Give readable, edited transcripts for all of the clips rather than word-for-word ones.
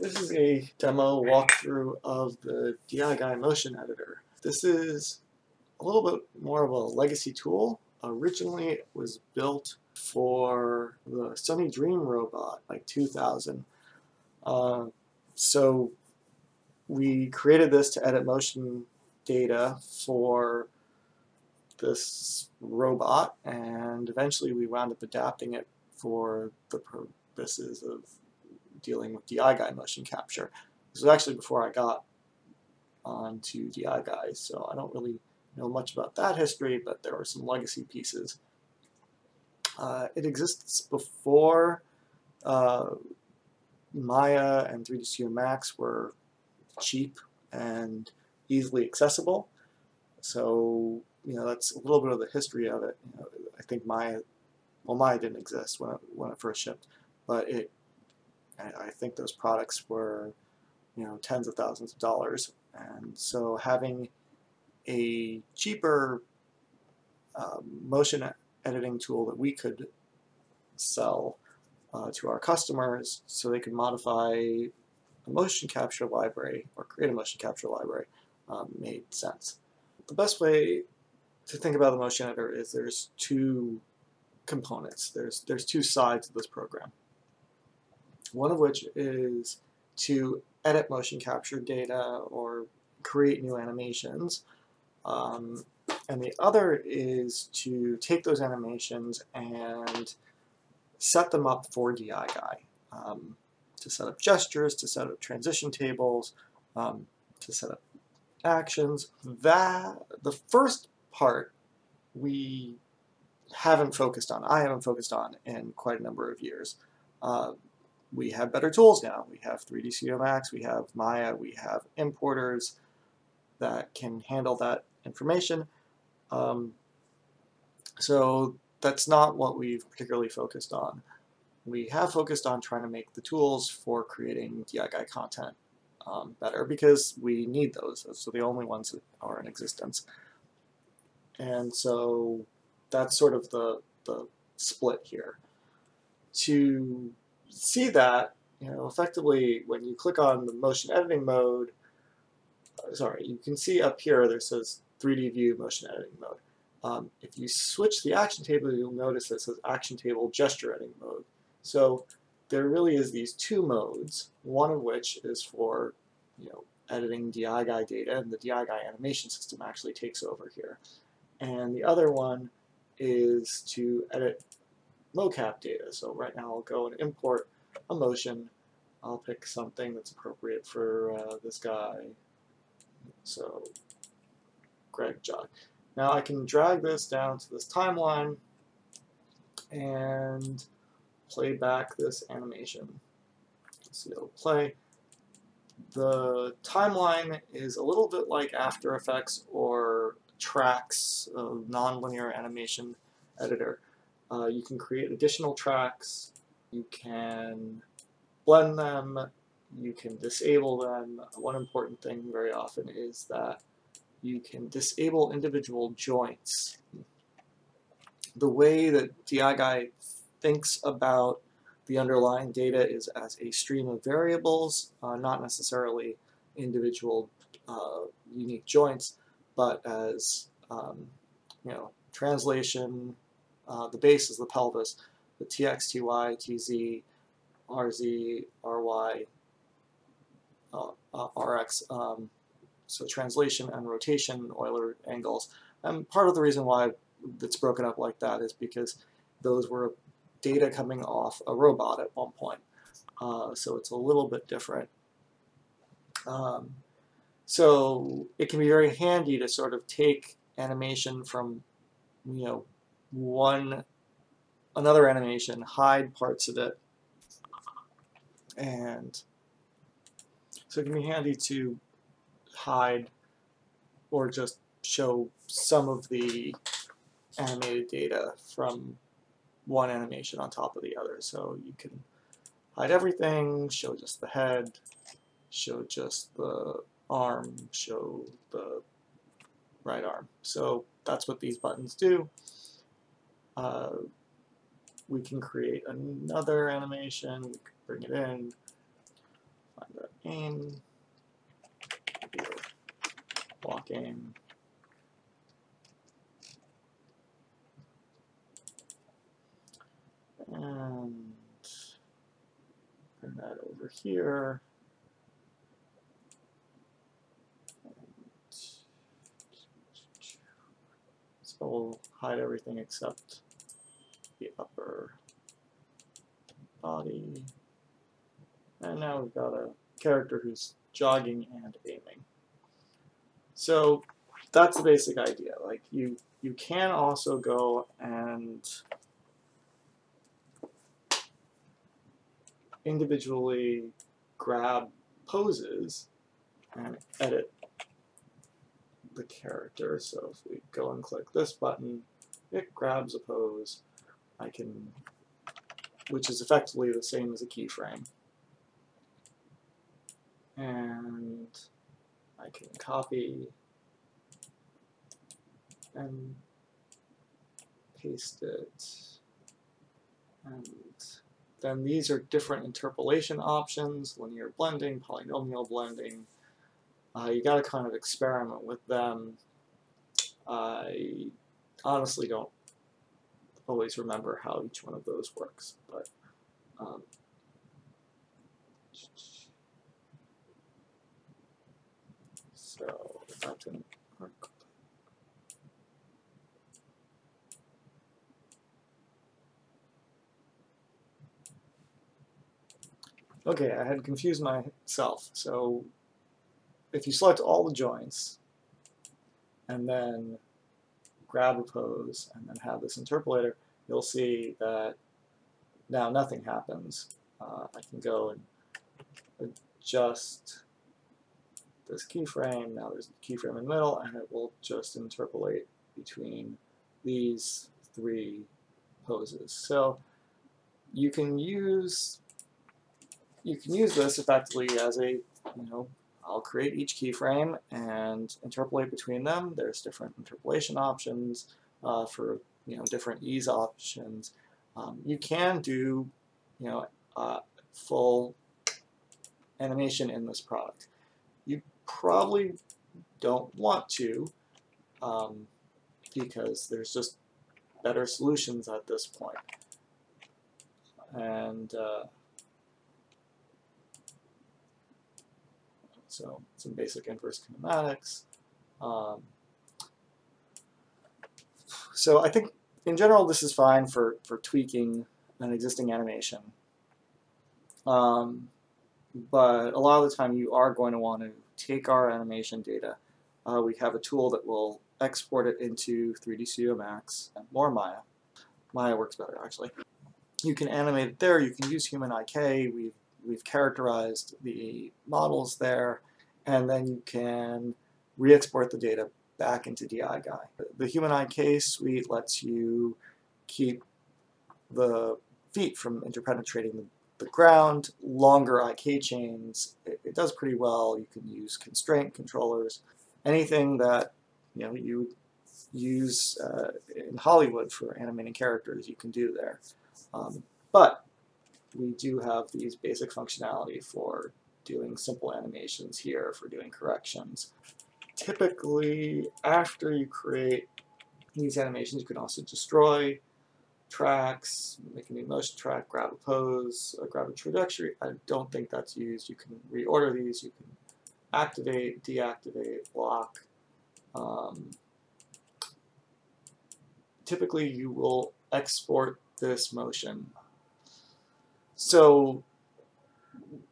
This is a demo walkthrough of the DI motion editor. This is a little bit more of a legacy tool. Originally it was built for the Sunny Dream robot, like 2000. So we created this to edit motion data for this robot, and eventually we wound up adapting it for the purposes of dealing with DI motion capture. This was actually before I got onto DI, so I don't really know much about that history, but there were some legacy pieces. It exists before Maya and 3D Studio Max were cheap and easily accessible. So, that's a little bit of the history of it. I think Maya didn't exist when it first shipped, but I think those products were, tens of thousands of dollars. And so having a cheaper motion editing tool that we could sell to our customers so they could modify a motion capture library or create a motion capture library made sense. The best way to think about the motion editor is there's two components. There's two sides of this program. One of which is to edit motion capture data or create new animations. And the other is to take those animations and set them up for DI to set up gestures, to set up transition tables, to set up actions. The first part we haven't focused on, I haven't focused on in quite a number of years. We have better tools now. We have 3D Studio Max, we have Maya, we have importers that can handle that information. So that's not what we've particularly focused on. We have focused on trying to make the tools for creating DI content better, because we need those. Those are the only ones that are in existence. And so that's sort of the split here. To see that, effectively, when you click on the motion editing mode, you can see up here there says 3D view motion editing mode. If you switch the action table, you'll notice that it says action table gesture editing mode. So there really is these two modes, one of which is for editing DI data, and the DI animation system actually takes over here. And the other one is to edit mocap data. So right now I'll go and import a motion. I'll pick something that's appropriate for this guy. So Greg Jog. Now I can drag this down to this timeline and play back this animation. So it'll play. The timeline is a little bit like After Effects or tracks of nonlinear animation editor. You can create additional tracks, you can blend them, you can disable them. One important thing very often is that you can disable individual joints. The way that DI thinks about the underlying data is as a stream of variables, not necessarily individual unique joints, but as translation. The base is the pelvis, the TX, TY, TZ, RZ, RY, RX, so translation and rotation, Euler angles. And part of the reason why it's broken up like that is because those were data coming off a robot at one point. So it's a little bit different. So it can be very handy to sort of take animation from another animation, hide parts of it, and so it can be handy to hide or just show some of the animated data from one animation on top of the other. So you can hide everything, show just the head, show just the arm, show the right arm. So that's what these buttons do. We can create another animation, we can bring it in, find aim, block aim, and bring that over here. So we'll hide everything except the upper body. And now we've got a character who's jogging and aiming. So that's the basic idea. Like you can also go and individually grab poses and edit the character. So if we go and click this button, it grabs a pose. I can, which is effectively the same as a keyframe. And I can copy and paste it. And then these are different interpolation options: linear blending, polynomial blending. You got to kind of experiment with them. I honestly don't always remember how each one of those works, but so that didn't work. Okay, I had confused myself. So if you select all the joints and then grab a pose and then have this interpolator, you'll see that now nothing happens. I can go and adjust this keyframe. Now there's a keyframe in the middle, and it will just interpolate between these three poses. So you can use this effectively as a, I'll create each keyframe and interpolate between them. There's different interpolation options for different ease options. You can do full animation in this product. You probably don't want to because there's just better solutions at this point. And so some basic inverse kinematics. So I think in general this is fine for tweaking an existing animation. But a lot of the time you are going to want to take our animation data. We have a tool that will export it into 3D Studio Max and more Maya. Maya works better actually. You can animate it there. You can use human IK. We've characterized the models there, and then you can re-export the data back into DI Guy. The human IK suite lets you keep the feet from interpenetrating the ground, longer IK chains. It does pretty well. You can use constraint controllers, anything that you use in Hollywood for animating characters, you can do there. But we do have these basic functionality for doing simple animations here, for doing corrections. Typically, after you create these animations, you can also destroy tracks, make a new motion track, grab a pose, grab a trajectory. I don't think that's used. You can reorder these. You can activate, deactivate, block. Typically, you will export this motion. So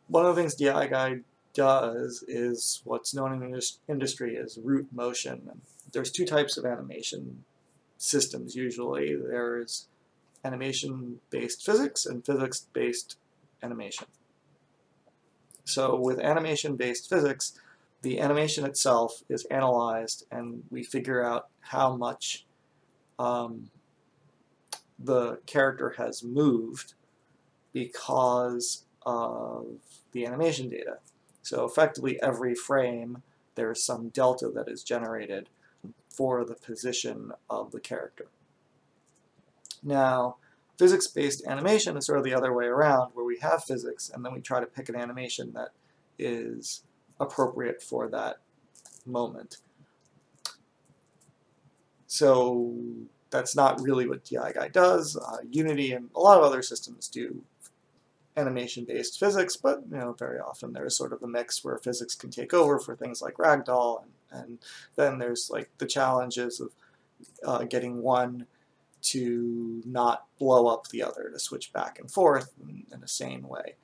one of the things DI Guide does is what's known in the industry as root motion. There's two types of animation systems usually. There's animation-based physics and physics-based animation. So with animation-based physics, the animation itself is analyzed and we figure out how much the character has moved because of the animation data. So effectively every frame there's some delta that is generated for the position of the character. Now, physics-based animation is sort of the other way around, where we have physics and then we try to pick an animation that is appropriate for that moment. So that's not really what DI Guy does. Unity and a lot of other systems do animation-based physics, but very often there's sort of a mix where physics can take over for things like ragdoll, and then there's like the challenges of getting one to not blow up the other, to switch back and forth in a sane way.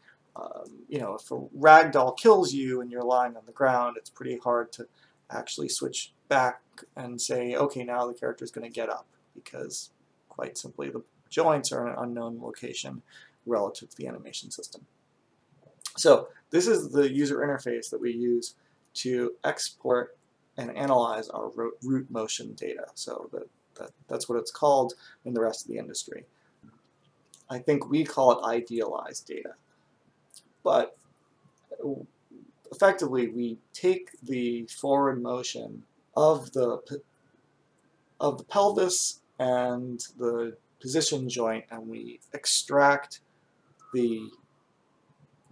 If a ragdoll kills you and you're lying on the ground, it's pretty hard to actually switch back and say, okay, now the character is going to get up, because quite simply the joints are in an unknown location relative to the animation system. So this is the user interface that we use to export and analyze our root motion data. So that's what it's called in the rest of the industry. I think we call it idealized data. But effectively, we take the forward motion of the pelvis and the position joint, and we extract the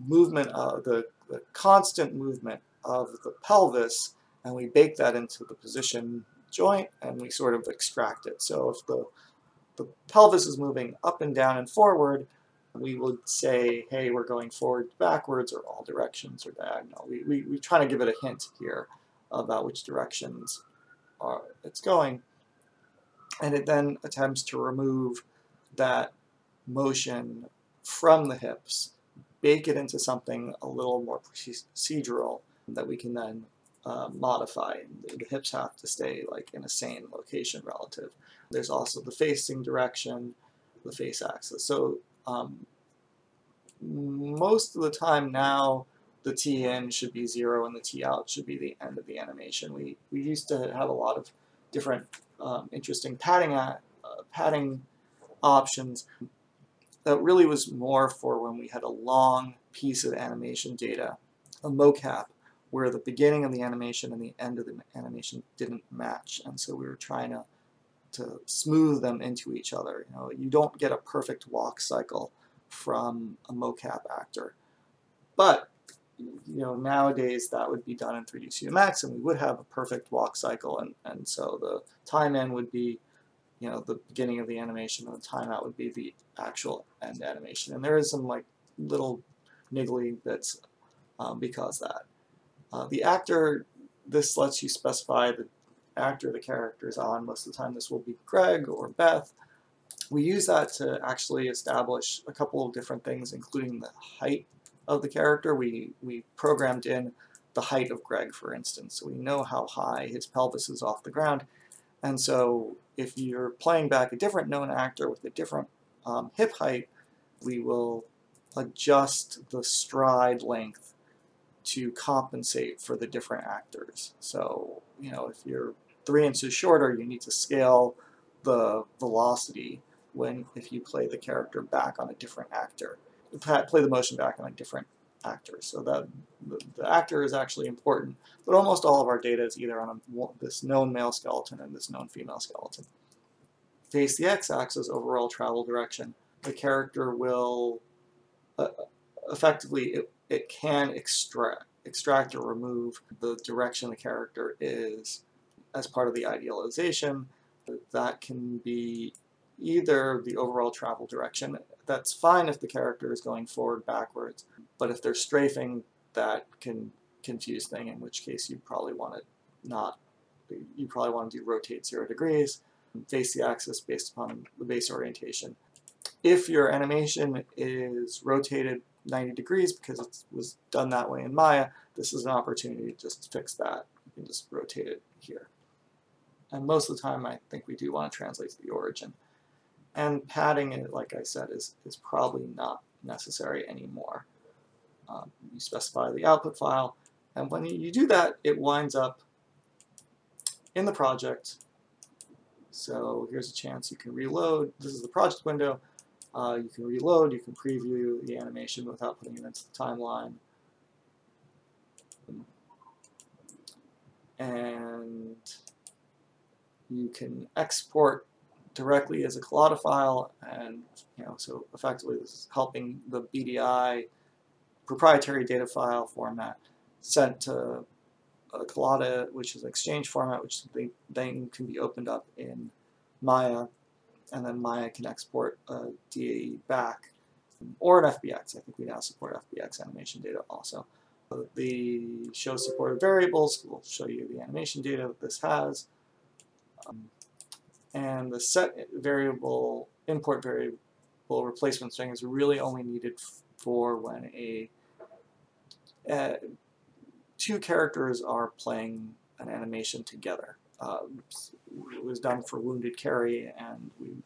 movement of the constant movement of the pelvis, and we bake that into the position joint, and we sort of extract it. So if the pelvis is moving up and down and forward, we would say, hey, we're going forward, backwards, or all directions, or diagonal. We try to give it a hint here about which directions it's going, and it then attempts to remove that motion from the hips, bake it into something a little more procedural that we can then modify. The hips have to stay like in a sane location relative. There's also the facing direction, the face axis. So most of the time now, the T in should be 0 and the T out should be the end of the animation. We used to have a lot of different interesting padding options. That really was more for when we had a long piece of animation data, a mocap, where the beginning of the animation and the end of the animation didn't match, and so we were trying to smooth them into each other. You don't get a perfect walk cycle from a mocap actor, but nowadays that would be done in 3D Studio Max, and we would have a perfect walk cycle, and so the time in would be the beginning of the animation, and the timeout would be the actual end animation. And there is some like little niggly bits because that. The actor, this lets you specify the actor the character is on. Most of the time this will be Greg or Beth. We use that to actually establish a couple of different things, including the height of the character. We programmed in the height of Greg, for instance, so we know how high his pelvis is off the ground. And so if you're playing back a different known actor with a different hip height, we will adjust the stride length to compensate for the different actors. So, if you're 3 inches shorter, you need to scale the velocity if you play the character back on a different actor. Play the motion back on a different actor. So that the actor is actually important, but almost all of our data is either on this known male skeleton and this known female skeleton. Face the x-axis, overall travel direction. The character will effectively, it can extract or remove the direction the character is as part of the idealization. That can be either the overall travel direction. That's fine if the character is going forward, backwards, but if they're strafing, that can confuse things, in which case you probably want to do rotate 0 degrees, face the axis based upon the base orientation. If your animation is rotated 90 degrees because it was done that way in Maya, this is an opportunity to just fix that. You can just rotate it here. And most of the time I think we do want to translate to the origin. And padding it, like I said, is probably not necessary anymore. You specify the output file, and when you do that, it winds up in the project. So here's a chance you can reload. This is the project window. You can reload, you can preview the animation without putting it into the timeline. And you can export directly as a collada file, and so effectively this is helping the BDI proprietary data file format sent to Collada, which is Exchange format, which then can be opened up in Maya, and then Maya can export a DAE back, or an FBX. I think we now support FBX animation data also. The show supported variables will show you the animation data that this has. And the set variable, import variable replacement string is really only needed for when two characters are playing an animation together. It was done for Wounded Carry, and we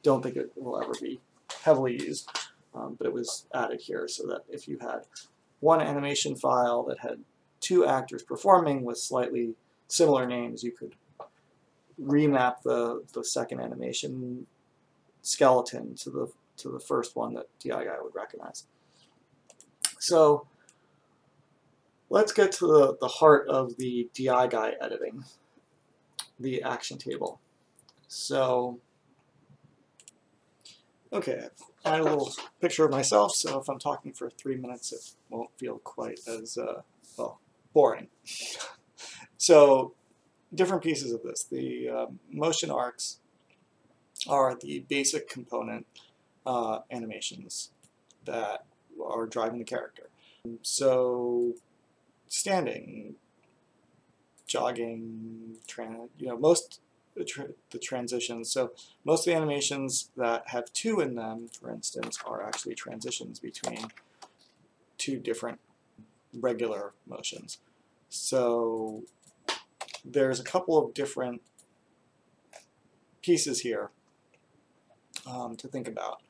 don't think it will ever be heavily used, but it was added here so that if you had one animation file that had two actors performing with slightly similar names, you could remap the second animation skeleton to the first one that DI Guy would recognize. So let's get to the heart of the DI Guy editing, the action table. So, okay, I add a little picture of myself, so if I'm talking for 3 minutes, it won't feel quite as, well, boring. So, different pieces of this. The motion arcs are the basic component animations that are driving the character. So, standing, jogging, most the transitions. So most of the animations that have two in them, for instance, are actually transitions between two different regular motions. So there's a couple of different pieces here to think about.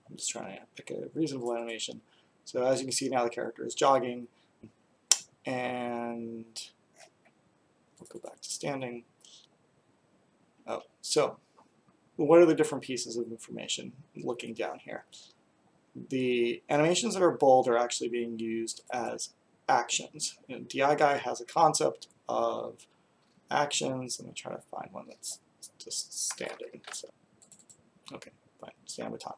I'm just trying to pick a reasonable animation. So as you can see now, the character is jogging, and we'll go back to standing. Oh, so what are the different pieces of information looking down here? The animations that are bold are actually being used as actions. And DI Guy has a concept of actions. Let me try to find one that's just standing. So, okay, fine, stand with time.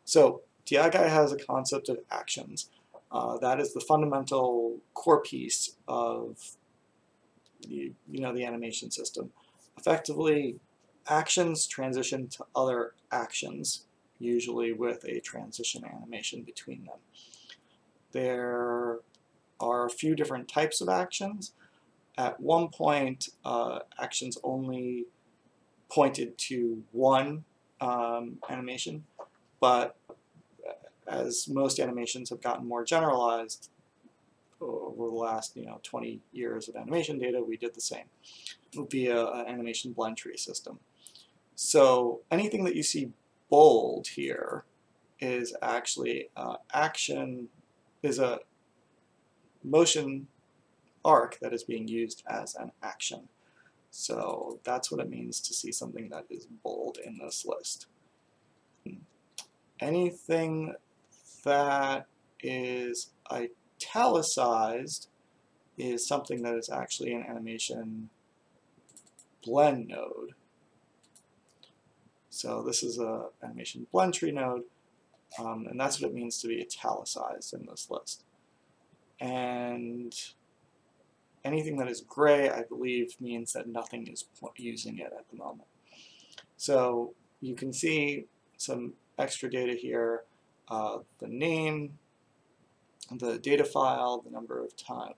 So DI Guy has a concept of actions. That is the fundamental core piece of the animation system. Effectively, actions transition to other actions, usually with a transition animation between them. There are a few different types of actions. At one point, actions only pointed to one animation, but as most animations have gotten more generalized over the last 20 years of animation data, we did the same via an animation blend tree system. So anything that you see bold here is actually action, is a motion arc that is being used as an action. So that's what it means to see something that is bold in this list. Anything that is italicized is something that is actually an animation blend node. So this is a animation blend tree node, and that's what it means to be italicized in this list. And anything that is gray, I believe, means that nothing is using it at the moment. So you can see some extra data here. The name, the data file, the number of time.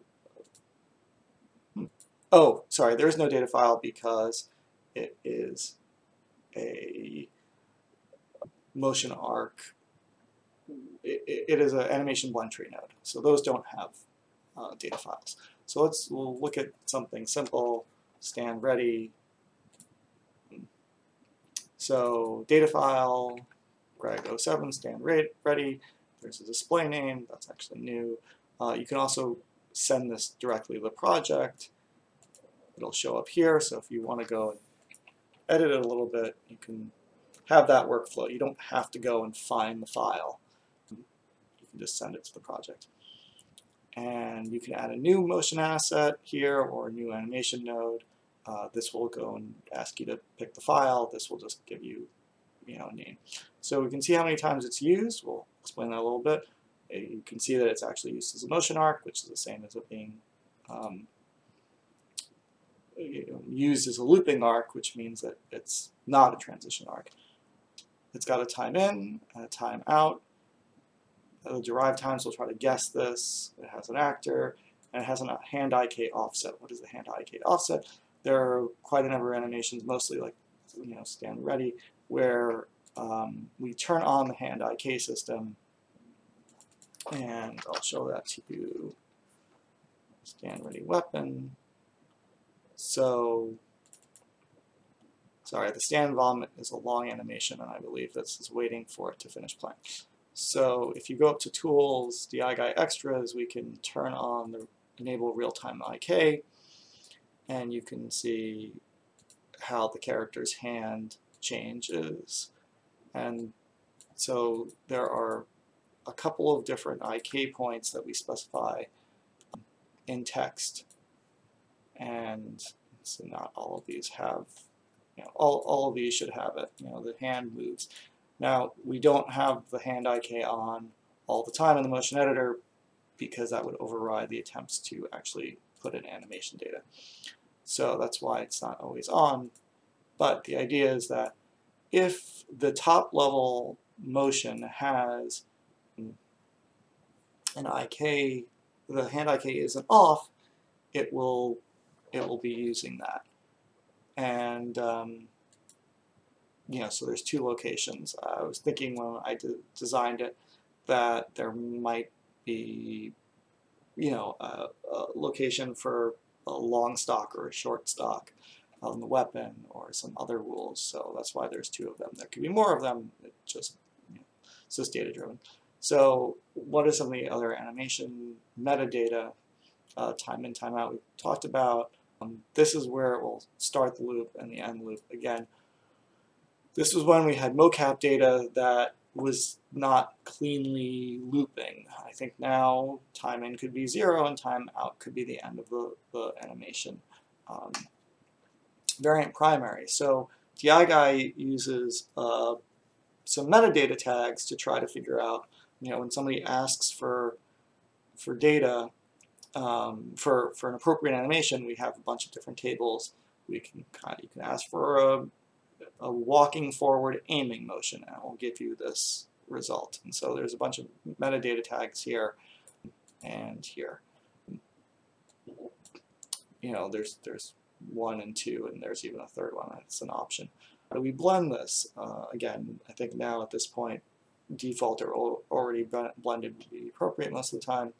Oh, sorry, there is no data file because it is a motion arc. It is an animation blend tree node, so those don't have data files. So we'll look at something simple. Stand ready. So data file. Greg 07, stand ready. There's a display name, that's actually new. You can also send this directly to the project. It'll show up here, so if you want to go and edit it a little bit, you can have that workflow. You don't have to go and find the file. You can just send it to the project. And you can add a new motion asset here or a new animation node. This will go and ask you to pick the file. This will just give you a name. So we can see how many times it's used. We'll explain that a little bit. you can see that it's actually used as a motion arc, which is the same as it being used as a looping arc, which means that it's not a transition arc. It's got a time in and a time out. The derived times will try to guess this. It has an actor, and it has a hand IK offset. What is the hand IK offset? There are quite a number of animations, mostly like stand ready, where we turn on the hand IK system, and I'll show that to you. Stand ready weapon. So, sorry, the stand involvement is a long animation, and I believe this is waiting for it to finish playing. So if you go up to Tools, DI Guy Extras, we can turn on the Enable Real-Time IK, and you can see how the character's hand changes. And so there are a couple of different IK points that we specify in text, and so not all of these have, all of these should have it. The hand moves. Now, we don't have the hand IK on all the time in the motion editor because that would override the attempts to actually put in animation data. So that's why it's not always on. But the idea is that if the top level motion has an IK, the hand IK isn't off, it will be using that. And so there's two locations. I was thinking when I designed it that there might be, a location for a long stock or a short stock on the weapon or some other rules. So that's why there's two of them. There could be more of them. It just, it's just data driven. So what are some of the other animation metadata? Time in, time out, we talked about. This is where it will start the loop and the end loop again. This was when we had mocap data that was not cleanly looping. I think now time in could be 0 and time out could be the end of the animation. Variant primary. So DI Guy uses some metadata tags to try to figure out, when somebody asks for data for an appropriate animation, we have a bunch of different tables. You can ask for a walking forward aiming motion, and it will give you this result. And so there's a bunch of metadata tags here and here. There's 1 and 2, and there's even a third one. That's an option. How do we blend this? Again, I think now at this point, default or already blended would be appropriate most of the time.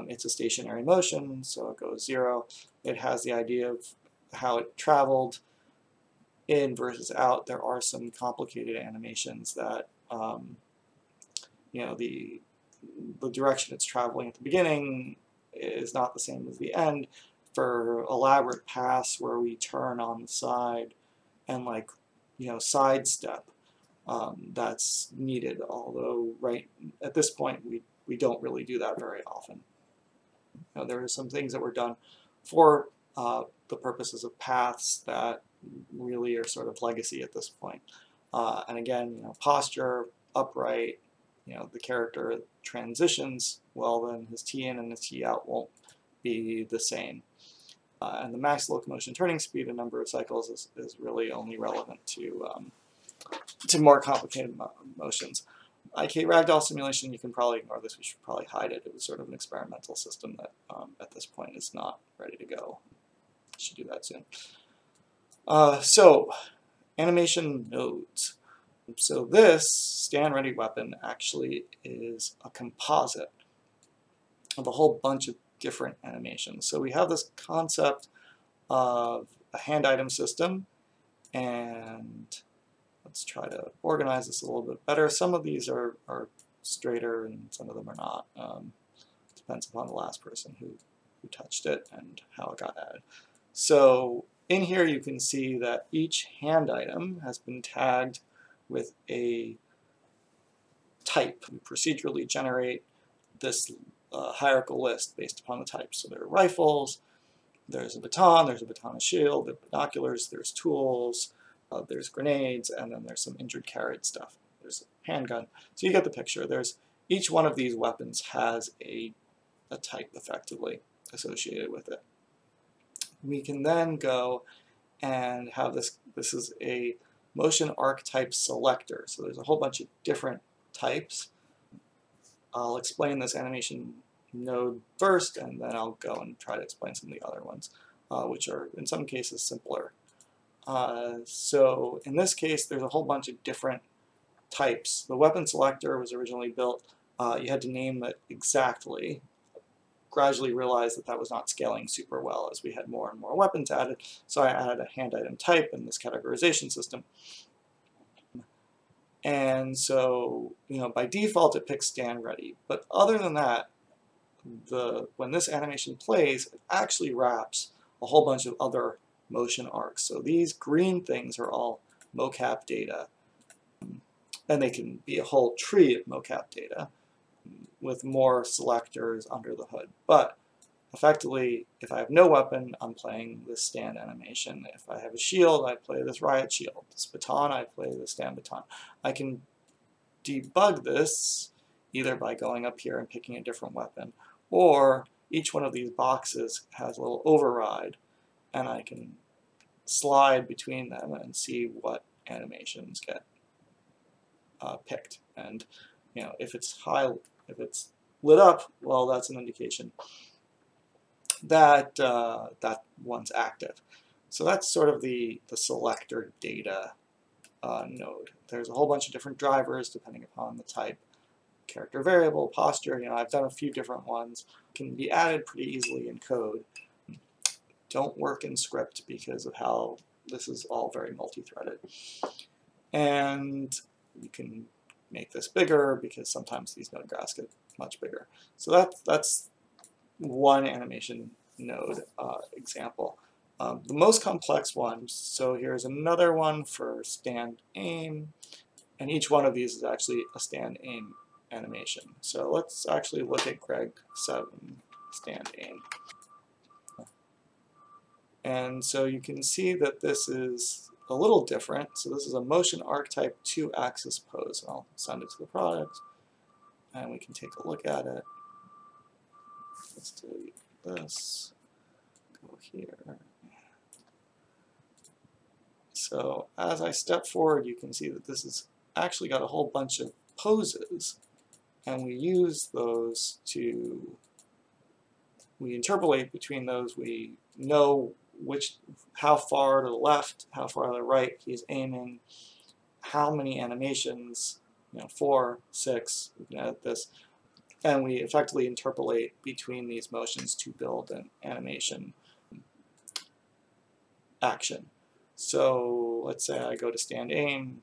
It's a stationary motion, so it goes 0. It has the idea of how it traveled in versus out. There are some complicated animations that the direction it's traveling at the beginning is not the same as the end. For elaborate paths where we turn on the side and sidestep, that's needed, although right at this point we don't really do that very often. There are some things that were done for the purposes of paths that really are sort of legacy at this point. And again, posture, upright, the character transitions, well then his T in and his T out won't be the same. And the max locomotion turning speed and number of cycles is really only relevant to more complicated motions. IK ragdoll simulation, you can probably ignore this. We should probably hide it. It was sort of an experimental system that at this point is not ready to go. Should do that soon. So animation nodes. So this stand ready weapon actually is a composite of a whole bunch of different animations. So we have this concept of a hand item system, and let's try to organize this a little bit better. Some of these are straighter and some of them are not. Depends upon the last person who touched it and how it got added. So in here you can see that each hand item has been tagged with a type. We procedurally generate this hierarchical list based upon the type. So there are rifles, there's a baton, a shield, there's binoculars, there's tools, there's grenades, and then there's some injured carried stuff. There's a handgun. So you get the picture. There's each one of these weapons has a type effectively associated with it. We can then go and have this is a motion arc type selector. So there's a whole bunch of different types. I'll explain this animation node first, and then I'll go and try to explain some of the other ones, which are in some cases simpler. So in this case, there's a whole bunch of different types. The weapon selector was originally built, you had to name it exactly. Gradually realized that that was not scaling super well as we had more and more weapons added, so I added a hand item type in this categorization system. And so, by default it picks stand ready, but other than that, when this animation plays, it actually wraps a whole bunch of other motion arcs. So these green things are all mocap data, and they can be a whole tree of mocap data with more selectors under the hood. But effectively, if I have no weapon, I'm playing this stand animation. If I have a shield, I play this riot shield. This baton, I play the stand baton. I can debug this either by going up here and picking a different weapon, or each one of these boxes has a little override, and I can slide between them and see what animations get picked. And if it's lit up, well, that's an indication that that one's active. So that's sort of the selector data node. There's a whole bunch of different drivers depending upon the type, character variable, posture. I've done a few different ones. Can be added pretty easily in code. Don't work in script because of how this is all very multi-threaded. And you can make this bigger because sometimes these node graphs get much bigger. So that's one animation node example. The most complex one, so here's another one for stand aim, and each one of these is actually a stand aim animation. So let's actually look at Greg 7 stand aim. And so you can see that this is a little different. So this is a motion arc type 2-axis pose. I'll send it to the product, and we can take a look at it. Let's delete this, go here. So as I step forward, you can see that this has actually got a whole bunch of poses, and we use those we interpolate between those. We know how far to the left, how far to the right he's aiming, how many animations, 4, 6, we can edit this, and we effectively interpolate between these motions to build an animation action. So let's say I go to stand aim.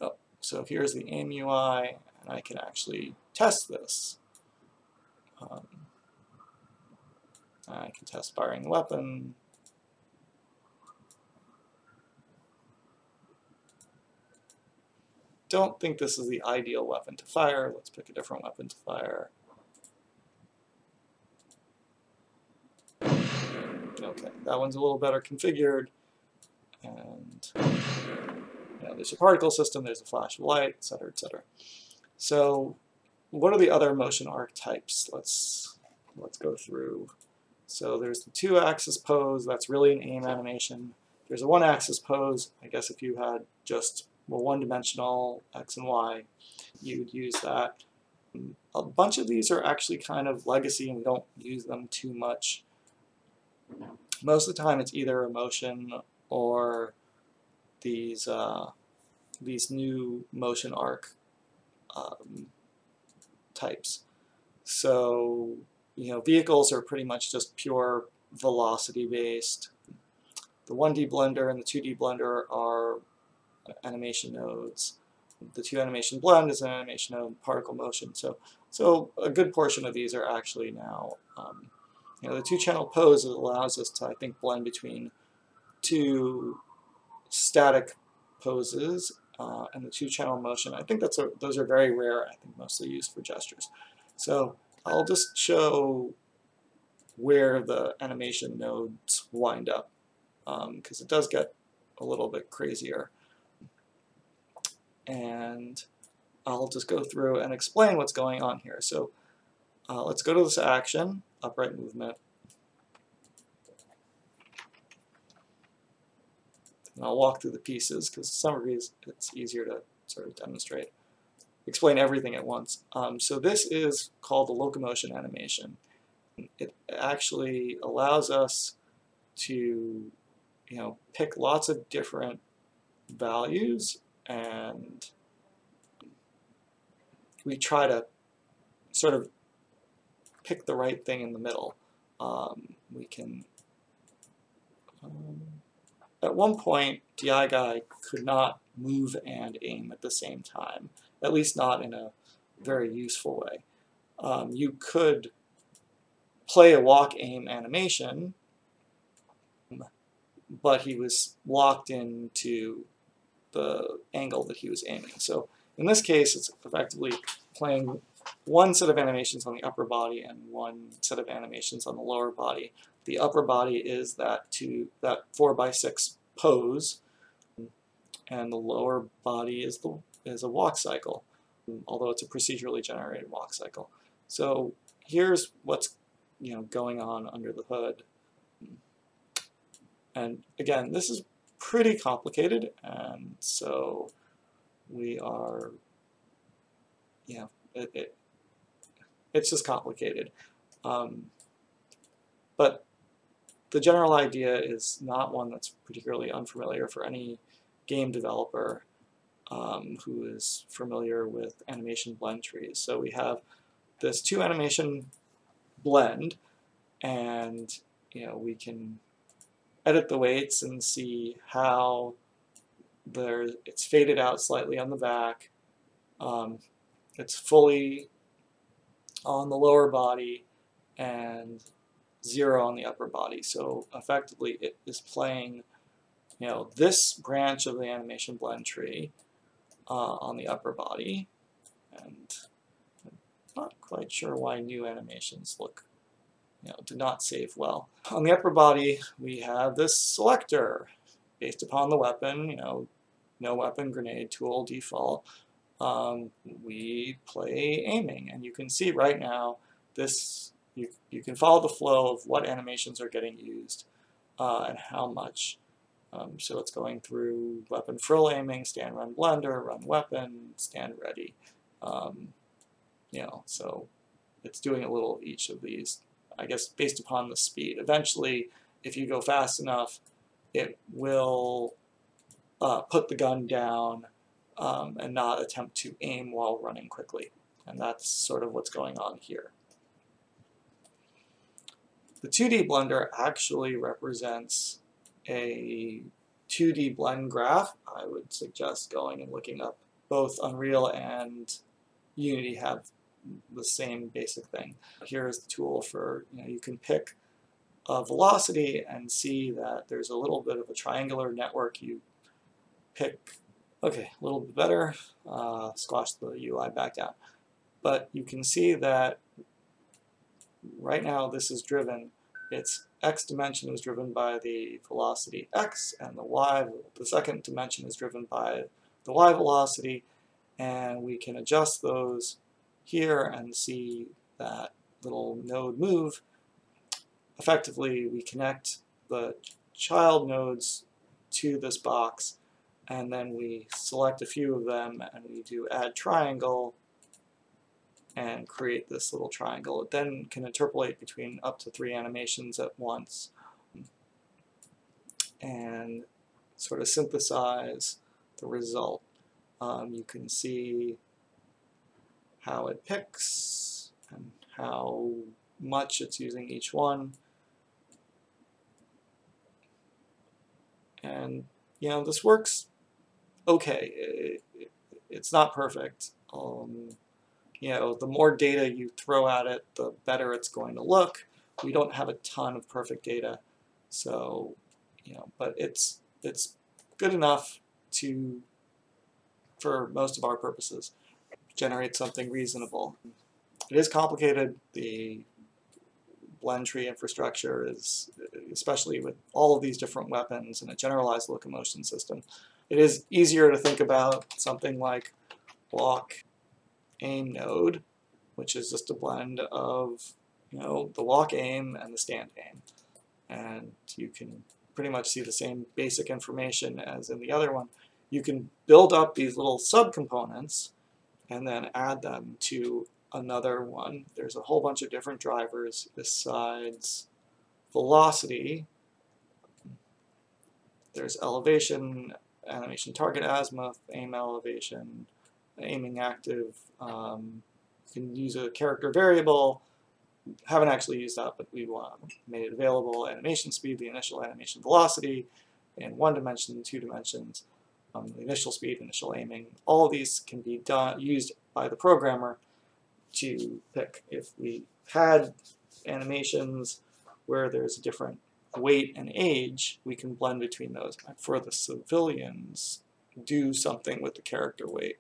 Oh, so here's the aim UI, and I can actually test this. I can test firing the weapon. Don't think this is the ideal weapon to fire. Let's pick a different weapon to fire. Okay, that one's a little better configured. And there's a particle system, there's a flash of light, etc., etc. So what are the other motion arc types? Let's go through. So there's the 2-axis pose, that's really an aim animation. There's a 1-axis pose. I guess if you had just one-dimensional X and Y, you would use that. A bunch of these are actually kind of legacy, and we don't use them too much. Most of the time it's either a motion or these new motion arc types. So vehicles are pretty much just pure velocity based. The 1D blender and the 2D blender are animation nodes. The 2 animation blend is an animation node, particle motion. So a good portion of these are actually now the 2-channel pose allows us to, I think, blend between 2 static poses and the 2-channel motion. I think those are very rare. I think mostly used for gestures. So I'll just show where the animation nodes wind up, because it does get a little bit crazier. And I'll just go through and explain what's going on here. So let's go to this action, upright movement. And I'll walk through the pieces because for some reason it's easier to sort of demonstrate. Explain everything at once. So this is called the locomotion animation. It actually allows us to, pick lots of different values, and we try to sort of pick the right thing in the middle. We can, at one point, DI guy could not move and aim at the same time, at least not in a very useful way. You could play a walk aim animation, but he was locked into the angle that he was aiming. So in this case, it's effectively playing one set of animations on the upper body and one set of animations on the lower body. The upper body is that 4x6 pose, and the lower body is a walk cycle, although it's a procedurally generated walk cycle. So here's what's going on under the hood. And again, this is pretty complicated, and so we are, it's just complicated. But the general idea is not one that's particularly unfamiliar for any game developer who is familiar with animation blend trees. So we have this 2 animation blend, and we can edit the weights and see how it's faded out slightly on the back. It's fully on the lower body and 0 on the upper body. So effectively it is playing this branch of the animation blend tree on the upper body, and I'm not quite sure why new animations did not save well. On the upper body, we have this selector based upon the weapon, no weapon, grenade, tool, default. We play aiming, and you can see right now this, you can follow the flow of what animations are getting used and how much. So it's going through weapon frill aiming, stand run blender, run weapon, stand ready. So it's doing a little of each of these, I guess, based upon the speed. Eventually, if you go fast enough, it will put the gun down and not attempt to aim while running quickly. And that's sort of what's going on here. The 2D blender actually represents a 2D blend graph. I would suggest going and looking up. Both Unreal and Unity have the same basic thing. Here is the tool for, you can pick a velocity and see that there's a little bit of a triangular network. You pick, okay, a little bit better, squash the UI back down. But you can see that right now this is driven, its x dimension is driven by the velocity x, and the second dimension is driven by the y velocity, and we can adjust those here and see that little node move. Effectively, we connect the child nodes to this box, and then we select a few of them and we do add triangle and create this little triangle. It then can interpolate between up to 3 animations at once and sort of synthesize the result. You can see how it picks and how much it's using each one. And this works okay. It's not perfect. The more data you throw at it, the better it's going to look. We don't have a ton of perfect data, so but it's good enough for most of our purposes, generate something reasonable. It is complicated. The blend tree infrastructure is, especially with all of these different weapons and a generalized locomotion system, it is easier to think about something like walk aim node, which is just a blend of, you know, the walk aim and the stand aim. And you can pretty much see the same basic information as in the other one. You can build up these little subcomponents and then add them to another one. There's a whole bunch of different drivers besides velocity. There's elevation, animation target azimuth, aim elevation, aiming active. You can use a character variable. Haven't actually used that, but we made it available. Animation speed, the initial animation velocity, in 1 dimension, 2 dimensions, the initial speed, initial aiming. All of these can be used by the programmer to pick. If we had animations where there's a different weight and age, we can blend between those. For the civilians, do something with the character weight.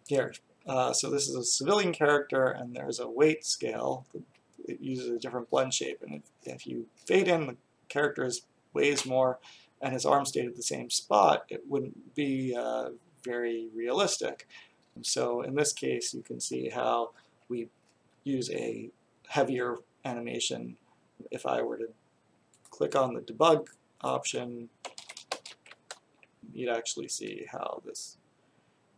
Here, so this is a civilian character, and there's a weight scale. It uses a different blend shape, and if you fade in, the character weighs more, and his arm stayed at the same spot, it wouldn't be very realistic. And so in this case, you can see how we use a heavier animation. If I were to click on the debug option, you'd actually see how this.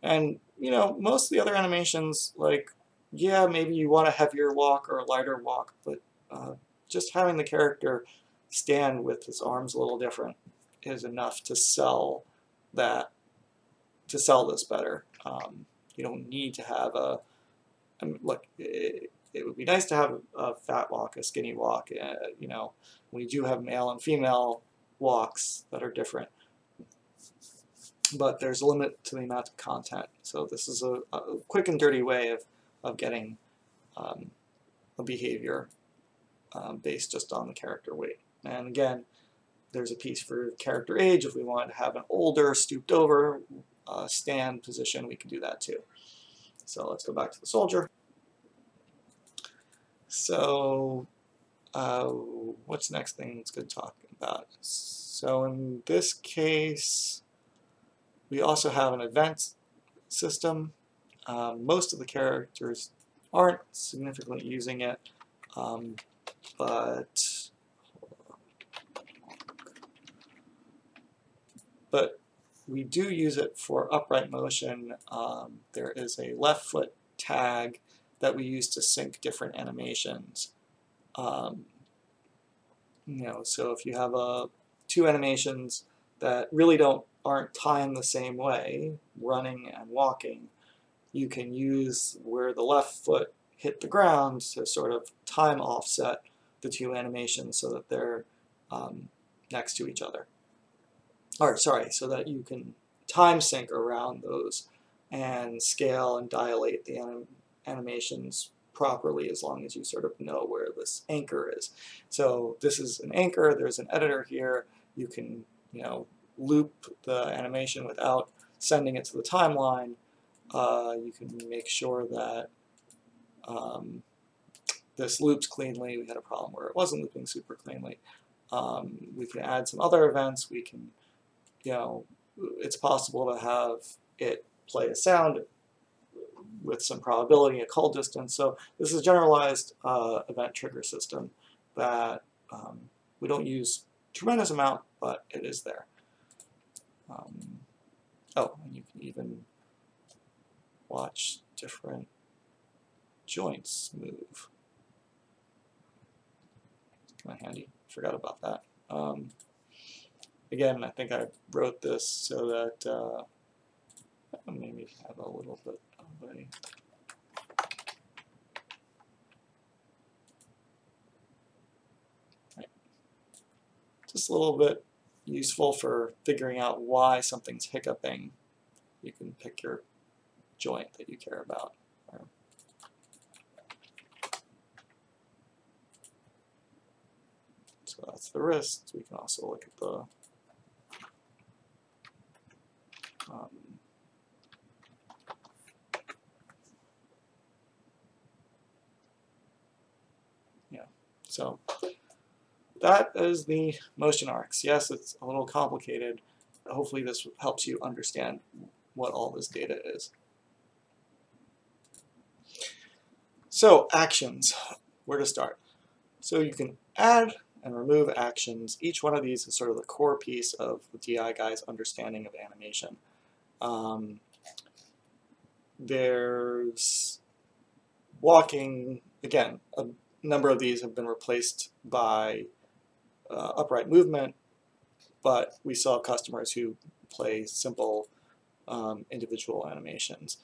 And you know, most of the other animations, like, yeah, maybe you want a heavier walk or a lighter walk, but just having the character stand with his arms a little different is enough to sell that, to sell this better. You don't need to have a, I mean, look, it would be nice to have a fat walk, a skinny walk. You know, we do have male and female walks that are different, but there's a limit to the amount of content. So this is a quick and dirty way of getting a behavior based just on the character weight. And again, there's a piece for character age. If we want to have an older, stooped over stand position, we can do that too. So let's go back to the soldier. So what's the next thing that's good to talk about? So in this case, we also have an event system. Most of the characters aren't significantly using it, but we do use it for upright motion. There is a left foot tag that we use to sync different animations. You know, so if you have two animations that really aren't timed the same way, running and walking, you can use where the left foot hit the ground to sort of time offset the two animations so that they're next to each other. Or sorry, so that you can time sync around those and scale and dilate the animations properly, as long as you sort of know where this anchor is. So this is an anchor. There's an editor here. You can, you know, loop the animation without sending it to the timeline. You can make sure that this loops cleanly. We had a problem where it wasn't looping super cleanly. We can add some other events. We can, you know, it's possible to have it play a sound with some probability, a call distance. So this is a generalized event trigger system that we don't use a tremendous amount, but it is there. Oh, and you can even watch different joints move. It's kind of handy. Forgot about that. Again, I think I wrote this so that maybe have a little bit of a just a little bit useful for figuring out why something's hiccuping. You can pick your joint that you care about. So that's the wrist. We can also look at the yeah. So that is the motion arcs. Yes, it's a little complicated. Hopefully this helps you understand what all this data is. So actions, where to start? So you can add and remove actions. Each one of these is sort of the core piece of the DI guy's understanding of animation. There's walking, again, a number of these have been replaced by upright movement, but we still have customers who play simple individual animations.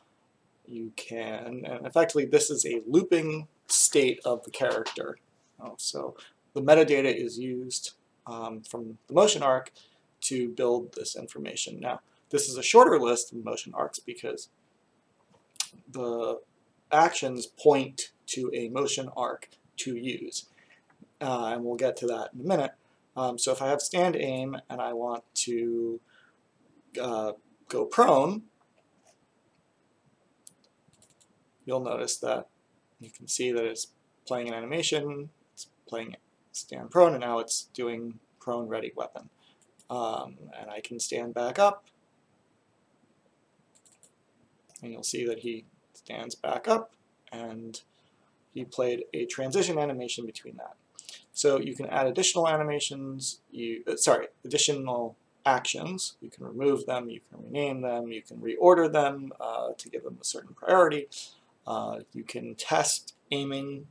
You can, and effectively this is a looping state of the character. So the metadata is used from the motion arc to build this information. Now, this is a shorter list of motion arcs because the actions point to a motion arc to use. And we'll get to that in a minute. So if I have stand aim and I want to go prone, you'll notice that you can see that it's playing an animation, it's playing stand prone, and now it's doing prone ready weapon. And I can stand back up, and you'll see that he stands back up, and he played a transition animation between that. So you can add additional animations, additional actions. You can remove them, you can rename them, you can reorder them to give them a certain priority. You can test aiming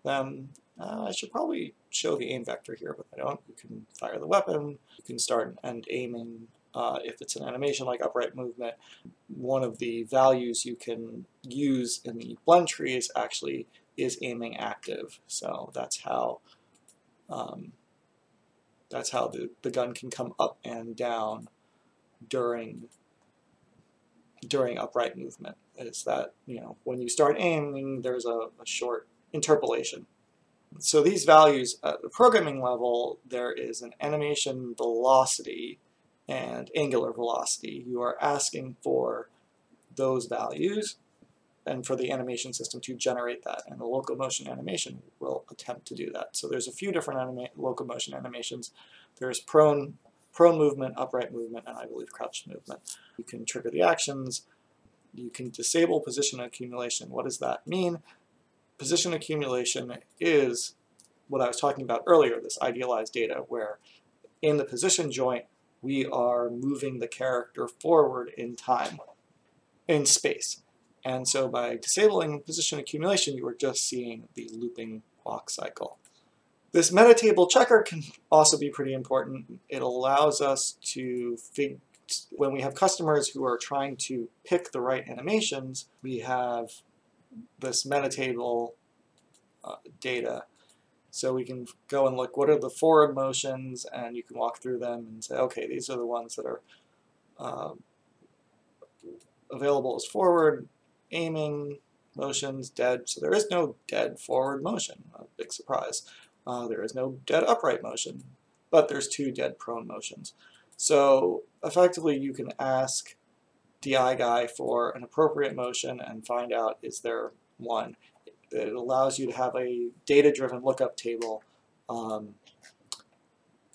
them. I should probably show the aim vector here, but I don't. You can fire the weapon. You can start and end aiming. If it's an animation like upright movement, one of the values you can use in the blend tree is aiming active. So that's how the gun can come up and down during upright movement. Is that, when you start aiming, there's a short interpolation. So these values at the programming level, there is an animation velocity and angular velocity. You are asking for those values and for the animation system to generate that, and the locomotion animation will attempt to do that. So there's a few different locomotion animations. There's prone movement, upright movement, and I believe crouched movement. You can trigger the actions. You can disable position accumulation. What does that mean? Position accumulation is what I was talking about earlier, this idealized data, where in the position joint, we are moving the character forward in time, in space. And so by disabling position accumulation, you are just seeing the looping walk cycle. This metatable checker can also be pretty important. It allows us to when we have customers who are trying to pick the right animations, we have this metatable data. So we can go and look, what are the forward motions, and you can walk through them and say, okay, these are the ones that are available as forward, aiming, motions, dead. So there is no dead forward motion, a big surprise. There is no dead upright motion, but there's 2 dead prone motions. So effectively you can ask DI guy for an appropriate motion and find out, is there one? It allows you to have a data-driven lookup table,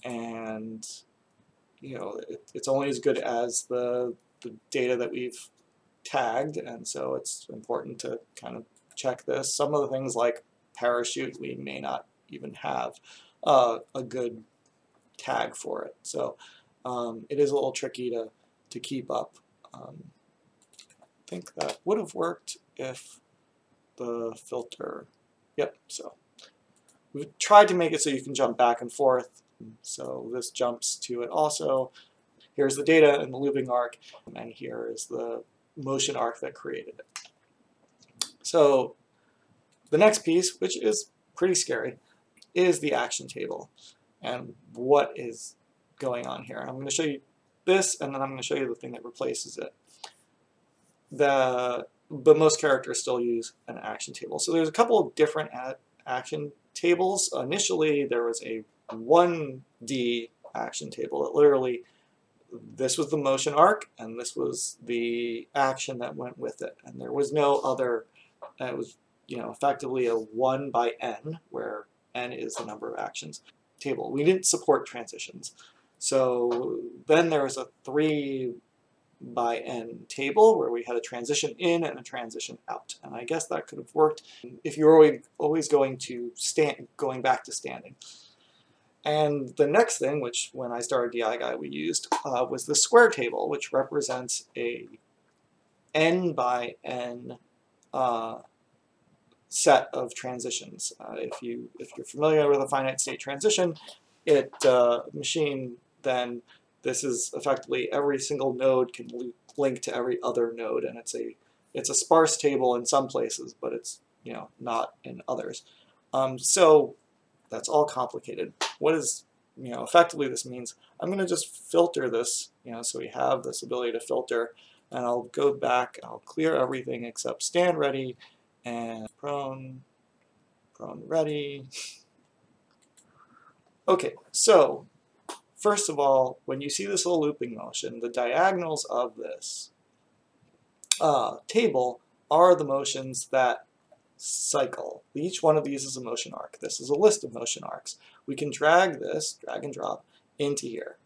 and it's only as good as the data that we've tagged, and so it's important to kind of check this. Some of the things like parachute, we may not even have a good tag for it, so it is a little tricky to keep up. I think that would have worked if the filter, yep, so we've tried to make it so you can jump back and forth, so this jumps to it also. Here's the data in the looping arc, and here is the motion arc that created it. So the next piece, which is pretty scary, is the action table and what is going on here. I'm going to show you this, and then I'm going to show you the thing that replaces it. But most characters still use an action table. So there's a couple of different action tables. Initially, there was a 1D action table that literally, this was the motion arc, and this was the action that went with it. And there was no other, it was effectively a 1 by n, where n is the number of actions table. We didn't support transitions. So then there was a 3 by N table where we had a transition in and a transition out. And I guess that could have worked if you're always going back to standing. And the next thing, which when I started DI we used, was the square table, which represents a N by N set of transitions. If you're familiar with a finite state transition machine, then this is effectively every single node can link to every other node, and it's a sparse table in some places, but it's not in others. So that's all complicated. What is effectively this means? I'm going to just filter this, so we have this ability to filter, and I'll go back. I'll clear everything except stand ready and prone ready. Okay, so first of all, when you see this little looping motion, the diagonals of this table are the motions that cycle. Each one of these is a motion arc. This is a list of motion arcs. We can drag and drop, into here.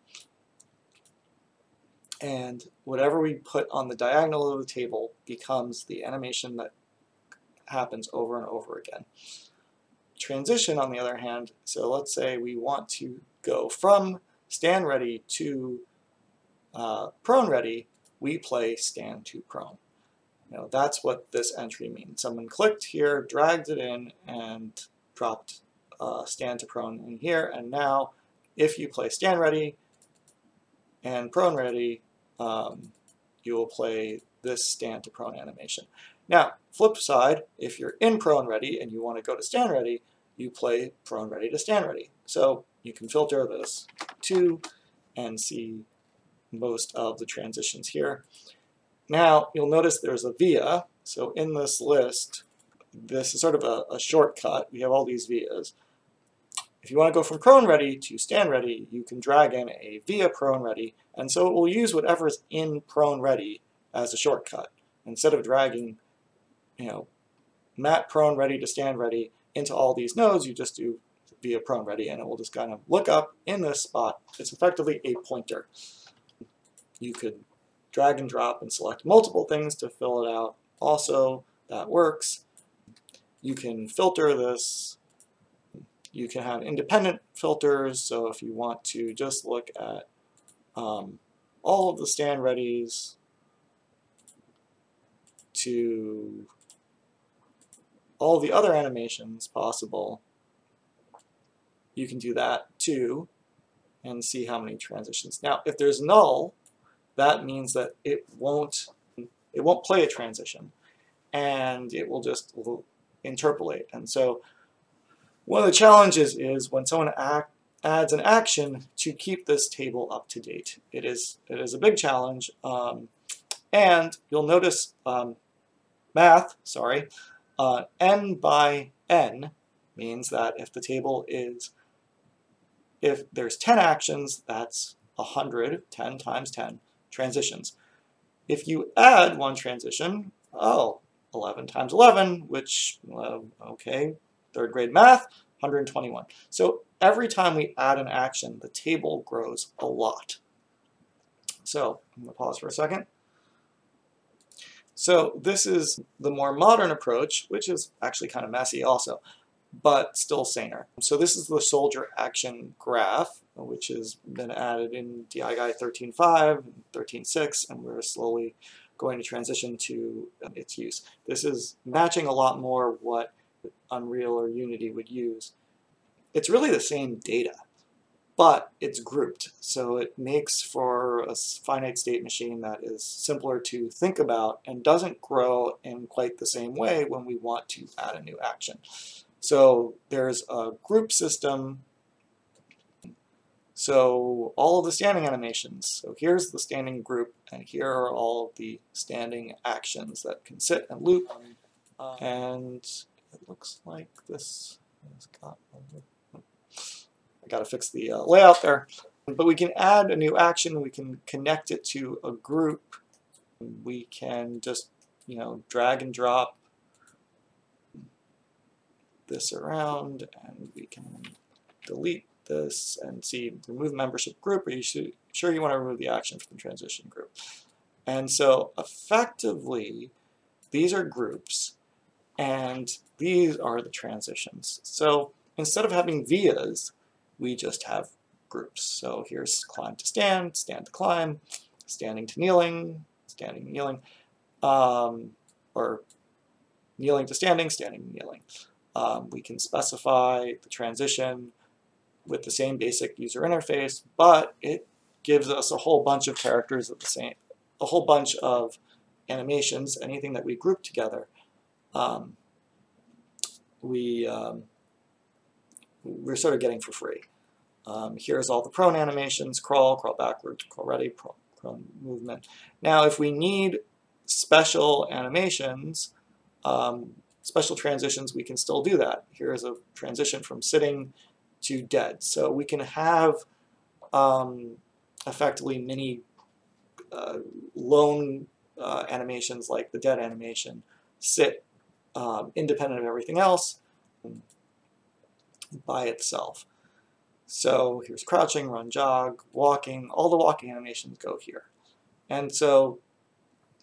And whatever we put on the diagonal of the table becomes the animation that happens over and over again. Transition, on the other hand, so let's say we want to go from stand ready to prone ready, we play stand to prone. That's what this entry means. Someone clicked here, dragged it in, and dropped stand to prone in here. And now, if you play stand ready and prone ready, you will play this stand to prone animation. Now, flip side, if you're in prone ready and you want to go to stand ready, you play prone ready to stand ready. So you can filter this too and see most of the transitions here. Now, you'll notice there's a via. So in this list, this is sort of a shortcut. We have all these vias. If you want to go from prone ready to stand ready, you can drag in a via prone ready, and so it will use whatever's in prone ready as a shortcut. Instead of dragging, mat prone ready to stand ready into all these nodes, you just do via prone ready, and it will just kind of look up in this spot. It's effectively a pointer. You could drag and drop and select multiple things to fill it out. Also, that works. You can filter this. You can have independent filters, so if you want to just look at all of the stand readies to all the other animations possible, you can do that too and see how many transitions. Now, if there's null, that means that it won't play a transition, and it will just interpolate. And so one of the challenges is when someone adds an action to keep this table up to date. It is a big challenge, and you'll notice N by N means that if the table if there's 10 actions, that's 100, 10 times 10 transitions. If you add one transition, 11 times 11, which, okay, third grade math, 121. So every time we add an action, the table grows a lot. So I'm going to pause for a second. So this is the more modern approach, which is actually kind of messy also, but still saner. So this is the soldier action graph, which has been added in DI Guide 13.5, 13.6, and we're slowly going to transition to its use. This is matching a lot more what Unreal or Unity would use. It's really the same data, but it's grouped, so it makes for a finite state machine that is simpler to think about and doesn't grow in quite the same way when we want to add a new action. So there's a group system. So all of the standing animations. So here's the standing group, and here are all of the standing actions that can sit and loop. And it looks like this has got. I got to fix the layout there. But we can add a new action. We can connect it to a group. We can just, drag and drop this around, and we can delete this and see remove membership group. Are you sure you want to remove the action from the transition group? And so effectively, these are groups, and these are the transitions. So instead of having vias, we just have groups. So here's climb to stand, stand to climb, standing to kneeling, standing to kneeling, or kneeling to standing, standing to kneeling. We can specify the transition with the same basic user interface, but it gives us a whole bunch of characters of the same, a whole bunch of animations, anything that we group together. We're sort of getting for free. Here's all the prone animations: crawl, crawl backwards, crawl ready, prone movement. Now, if we need special animations, special transitions, we can still do that. Here's a transition from sitting to dead. So we can have effectively mini lone animations like the dead animation sit independent of everything else by itself. So here's crouching, run, jog, walking. All the walking animations go here. And so,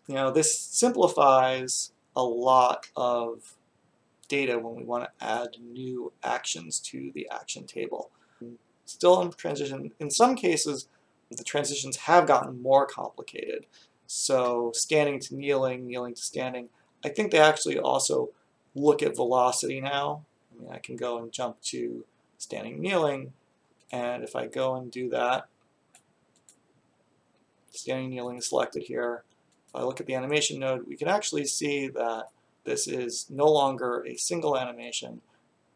you know, this simplifies a lot of data when we want to add new actions to the action table. Still in transition, in some cases, the transitions have gotten more complicated. So standing to kneeling, kneeling to standing. I think they actually also look at velocity now. I mean, I can go and jump to standing, kneeling, and if I go and do that, standing, kneeling is selected here. If I look at the animation node, we can actually see that this is no longer a single animation,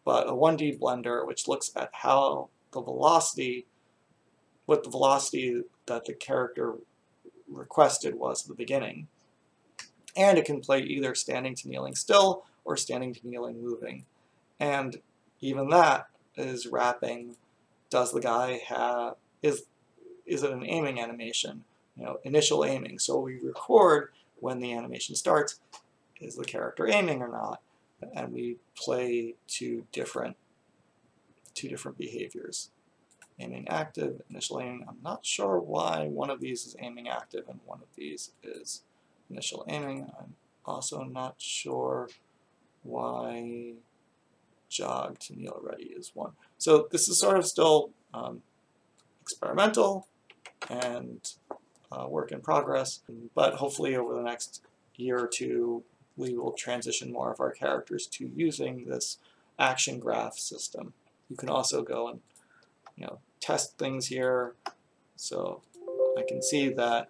but a 1D blender which looks at how the velocity, what the velocity that the character requested was at the beginning. And it can play either standing to kneeling still or standing to kneeling moving. And even that is wrapping, does the guy have, is it an aiming animation? You know, initial aiming. So we record when the animation starts, is the character aiming or not? And we play two different behaviors. Aiming active, initial aiming. I'm not sure why one of these is aiming active and one of these is initial aiming. I'm also not sure why jog to kneel ready is one. So this is sort of still experimental and work in progress, but hopefully over the next year or two we will transition more of our characters to using this action graph system. You can also go and, you know, test things here. So I can see that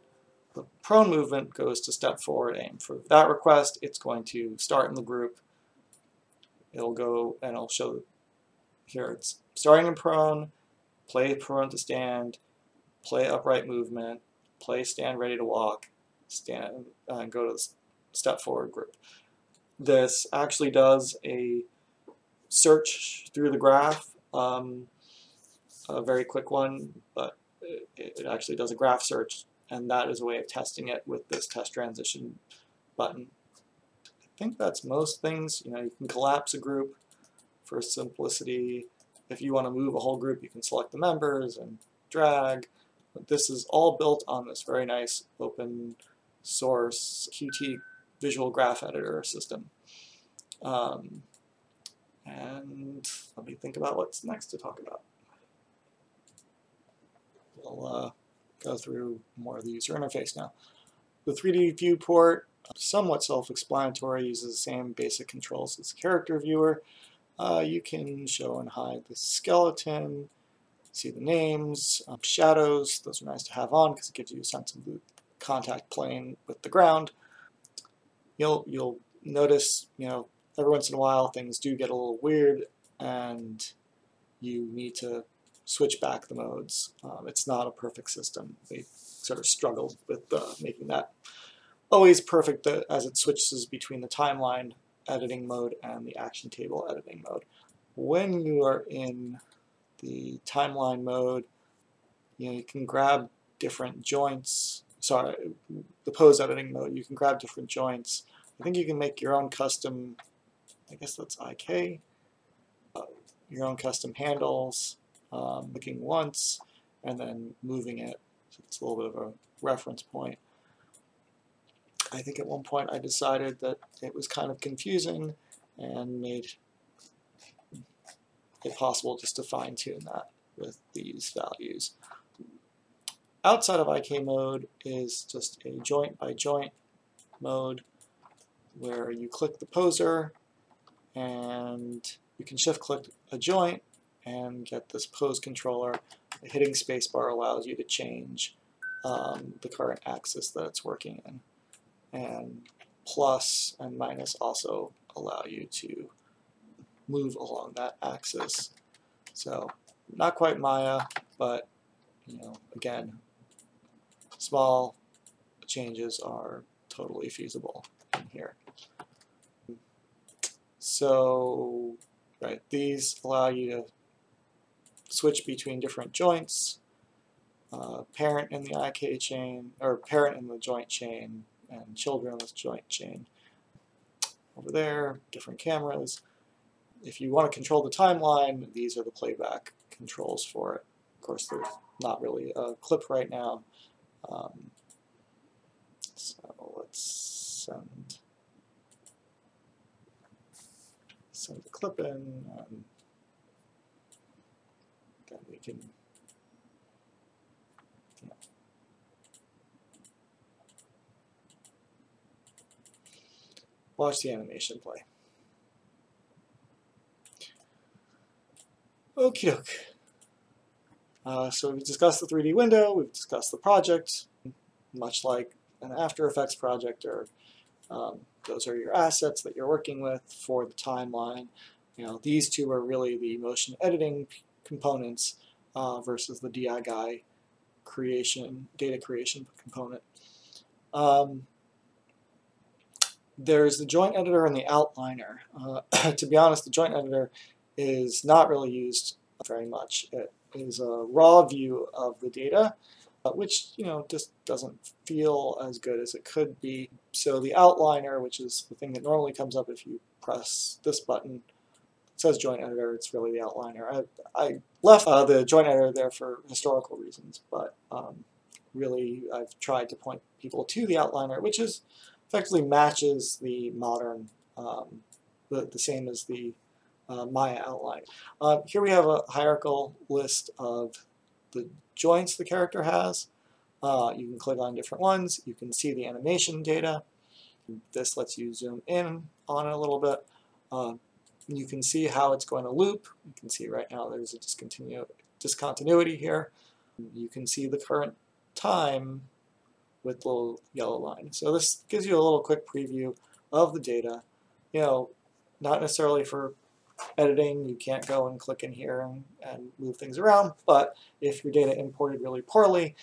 the prone movement goes to step forward aim. For that request, it's going to start in the group. It'll go and it'll show here it's starting in prone, play prone to stand, play upright movement, play stand ready to walk, stand and go to the step forward group. This actually does a search through the graph, a very quick one, but it actually does a graph search, and that is a way of testing it with this test transition button. I think that's most things. You know, you can collapse a group for simplicity. If you want to move a whole group, you can select the members and drag. But this is all built on this very nice open source Qt visual graph editor system. And let me think about what's next to talk about. We'll go through more of the user interface now. The 3D viewport, somewhat self-explanatory, uses the same basic controls as the character viewer. You can show and hide the skeleton, see the names, shadows. Those are nice to have on because it gives you a sense of the contact plane with the ground. You'll notice, you know, every once in a while things do get a little weird and you need to switch back the modes. It's not a perfect system. They sort of struggled with making that always perfect as it switches between the timeline editing mode and the action table editing mode. When you are in the timeline mode, you know, you can grab different joints. Sorry, the pose editing mode, you can grab different joints. I think you can make your own custom, I guess that's IK, your own custom handles, clicking once and then moving it. So it's a little bit of a reference point. I think at one point I decided that it was kind of confusing and made it possible just to fine-tune that with these values. Outside of IK mode is just a joint by joint mode where you click the poser and you can shift click a joint and get this pose controller. Hitting spacebar allows you to change the current axis that it's working in. And plus and minus also allow you to move along that axis. So not quite Maya, but again, small changes are totally feasible in here. So these allow you to switch between different joints, parent in the IK chain, or parent in the joint chain, and children in this joint chain. Over there, different cameras. If you want to control the timeline, these are the playback controls for it. Of course, there's not really a clip right now. So let's send the clip in, and then we can watch the animation play. Okie doke. So we've discussed the 3D window, we've discussed the project, much like an After Effects project, or those are your assets that you're working with for the timeline. These two are really the motion editing components versus the DI guy data creation component. There's the joint editor and the outliner. To be honest, the joint editor is not really used very much. It is a raw view of the data, which just doesn't feel as good as it could be. So the outliner, which is the thing that normally comes up if you press this button, it says joint editor, it's really the outliner. I left the joint editor there for historical reasons, but really I've tried to point people to the outliner, which is effectively matches the modern, the same as the Maya outline. Here we have a hierarchical list of the joints the character has. You can click on different ones. You can see the animation data. This lets you zoom in on it a little bit. You can see how it's going to loop. You can see right now there's a discontinuity here. You can see the current time with the little yellow line. So this gives you a little quick preview of the data. Not necessarily for editing, you can't go and click in here and move things around, but if your data imported really poorly,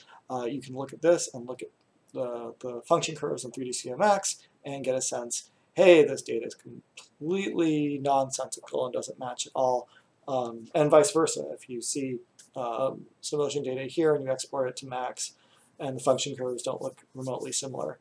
you can look at this and look at the function curves in 3D Max and get a sense, hey, this data is completely nonsensical and doesn't match at all, and vice versa. If you see some motion data here and you export it to Max and the function curves don't look remotely similar,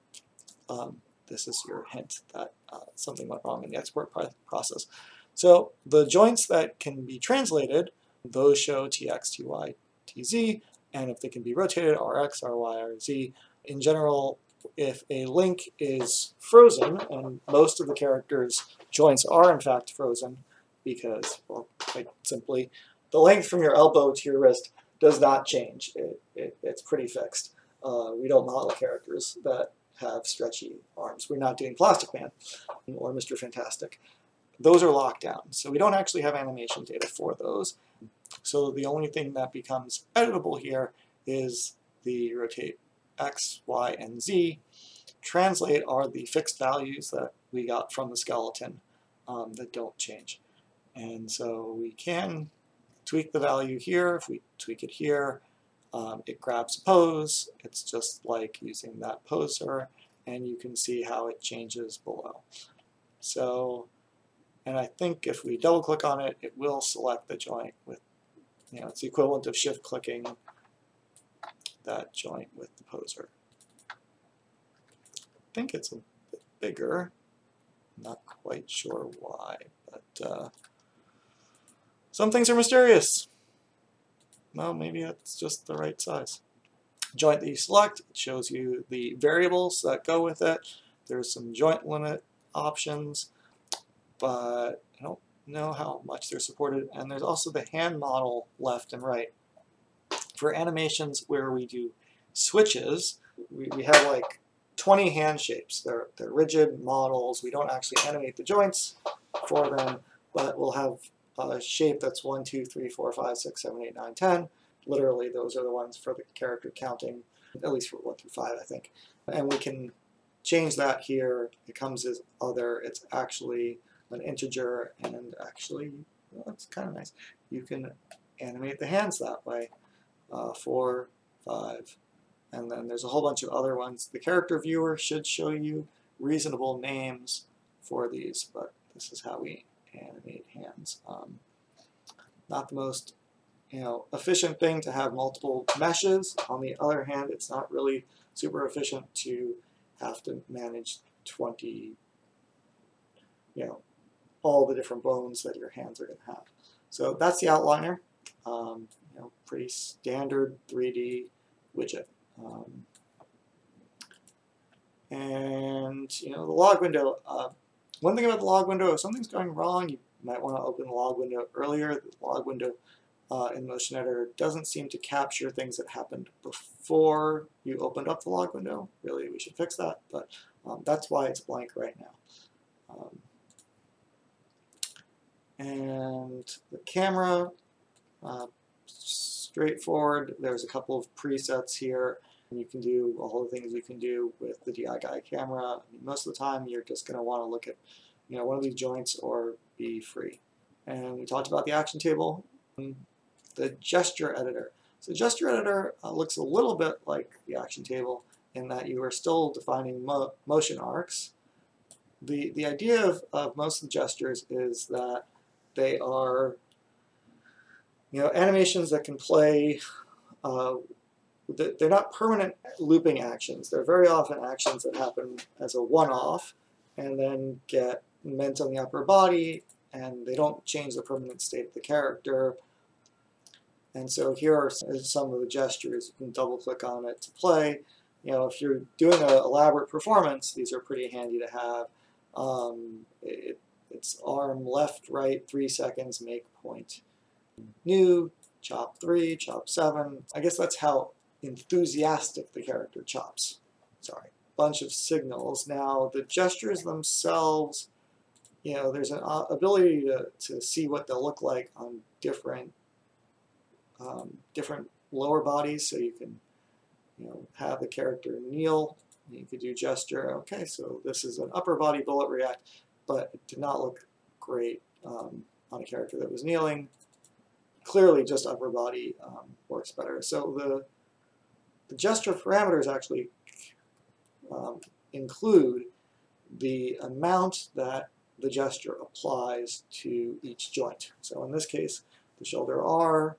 this is your hint that something went wrong in the export process. So the joints that can be translated, those show TX, TY, TZ, and if they can be rotated, RX, RY, RZ. In general, if a link is frozen, and most of the character's joints are in fact frozen, because, well, quite simply, the length from your elbow to your wrist does not change. It's pretty fixed. We don't model characters that have stretchy arms. We're not doing Plastic Man or Mr. Fantastic. Those are locked down, so we don't actually have animation data for those. So the only thing that becomes editable here is the rotate X, Y, and Z. Translate are the fixed values that we got from the skeleton that don't change. And so we can tweak the value here. If we tweak it here, it grabs a pose. It's just like using that poser, and you can see how it changes below. So, and I think if we double click on it, it will select the joint with, it's the equivalent of shift clicking that joint with the poser. I think it's a bit bigger. I'm not quite sure why, but some things are mysterious. Well, maybe it's just the right size. Joint that you select, it shows you the variables that go with it. there's some joint limit options, but I don't know how much they're supported. And there's also the hand model left and right. For animations where we do switches, we have like 20 hand shapes. They're rigid models. We don't actually animate the joints for them, but we'll have a shape that's 1, 2, 3, 4, 5, 6, 7, 8, 9, 10. Literally, those are the ones for the character counting, at least for 1 through 5, I think. And we can change that here. It comes as other. It's actually an integer, and actually, well, that's kind of nice. You can animate the hands that way. 4, 5, and then there's a whole bunch of other ones. The character viewer should show you reasonable names for these, but this is how we animate hands. Not the most efficient thing to have multiple meshes. On the other hand, it's not really super efficient to have to manage 20, all the different bones that your hands are going to have. So that's the outliner. Pretty standard 3D widget. And the log window. One thing about the log window, if something's going wrong, you might want to open the log window earlier. The log window in Motion Editor doesn't seem to capture things that happened before you opened up the log window. Really, we should fix that, but that's why it's blank right now. And the camera, straightforward. There's a couple of presets here. You can do all the things you can do with the DI Guy camera. Most of the time, you're just going to want to look at one of these joints or be free. And we talked about the action table. The gesture editor. So the gesture editor looks a little bit like the action table in that you are still defining motion arcs. The idea of most of the gestures is that they are animations that can play. They're not permanent looping actions. They're very often actions that happen as a one-off and then get meant on the upper body, and they don't change the permanent state of the character. And so here are some of the gestures. You can double-click on it to play. If you're doing an elaborate performance, these are pretty handy to have. It's arm left, right, 3 seconds, make point. New, chop 3, chop 7. I guess that's how enthusiastic the character chops. Sorry. Bunch of signals. Now, the gestures themselves, there's an ability to see what they'll look like on different lower bodies. So you can, have the character kneel. You could do gesture. Okay, so this is an upper body bullet react, but it did not look great on a character that was kneeling. Clearly, just upper body works better. So the gesture parameters actually include the amount that the gesture applies to each joint. So in this case, the shoulder R,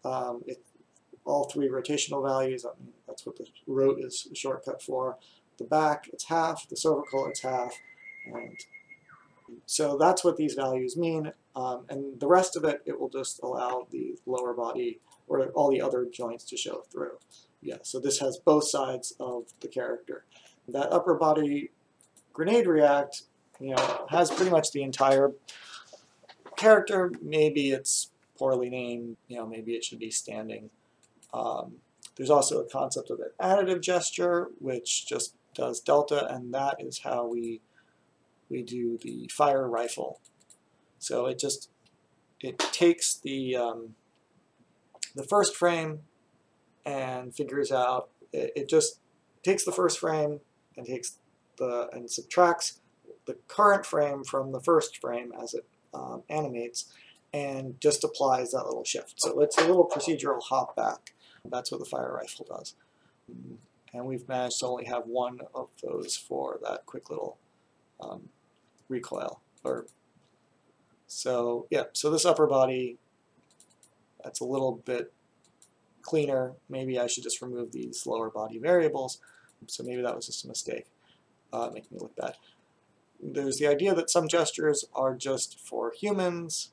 all 3 rotational values. That's what the rot is a shortcut for. The back, it's half. The cervical, it's half. And so that's what these values mean. And the rest of it, it will just allow the lower body or all the other joints to show through. Yeah, so this has both sides of the character. That upper body grenade react, has pretty much the entire character. Maybe it's poorly named, maybe it should be standing. There's also a concept of an additive gesture, which just does delta, and that is how we do the fire rifle. So it takes the first frame and figures out, it just takes the first frame and and subtracts the current frame from the first frame as it animates, and just applies that little shift. So it's a little procedural hop back. That's what the fire rifle does. And we've managed to only have one of those for that quick little recoil. So yeah, so this upper body, that's a little bit cleaner. Maybe I should just remove these lower body variables. So maybe that was just a mistake, making me look bad. There's the idea that some gestures are just for humans,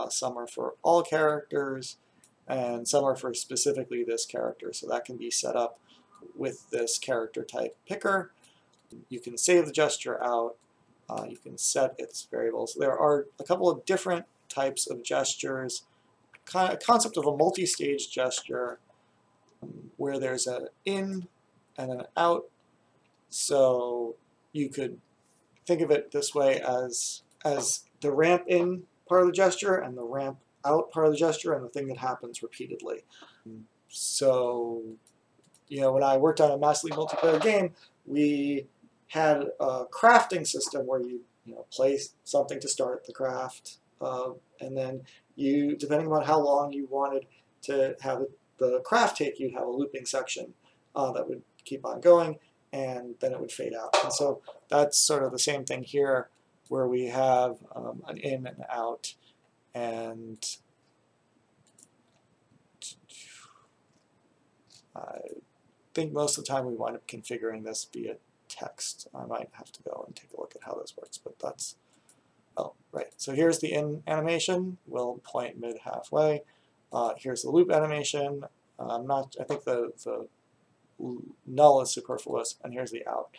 some are for all characters, and some are for specifically this character. So that can be set up with this character type picker. You can save the gesture out. You can set its variables. There are a couple of different types of gestures. Concept of a multi-stage gesture where there's an in and an out. So you could think of it this way as the ramp in part of the gesture and the ramp out part of the gesture and the thing that happens repeatedly. So, when I worked on a massively multiplayer game, we had a crafting system where you place something to start the craft, and then you, depending on how long you wanted to have the craft take, you'd have a looping section that would keep on going, and then it would fade out. And so that's sort of the same thing here, where we have an in and out, and I think most of the time we wind up configuring this via text. I might have to go and take a look at how this works, but that's, oh, right. So here's the in animation. We'll point mid halfway. Here's the loop animation. I think the null is superfluous, and here's the out.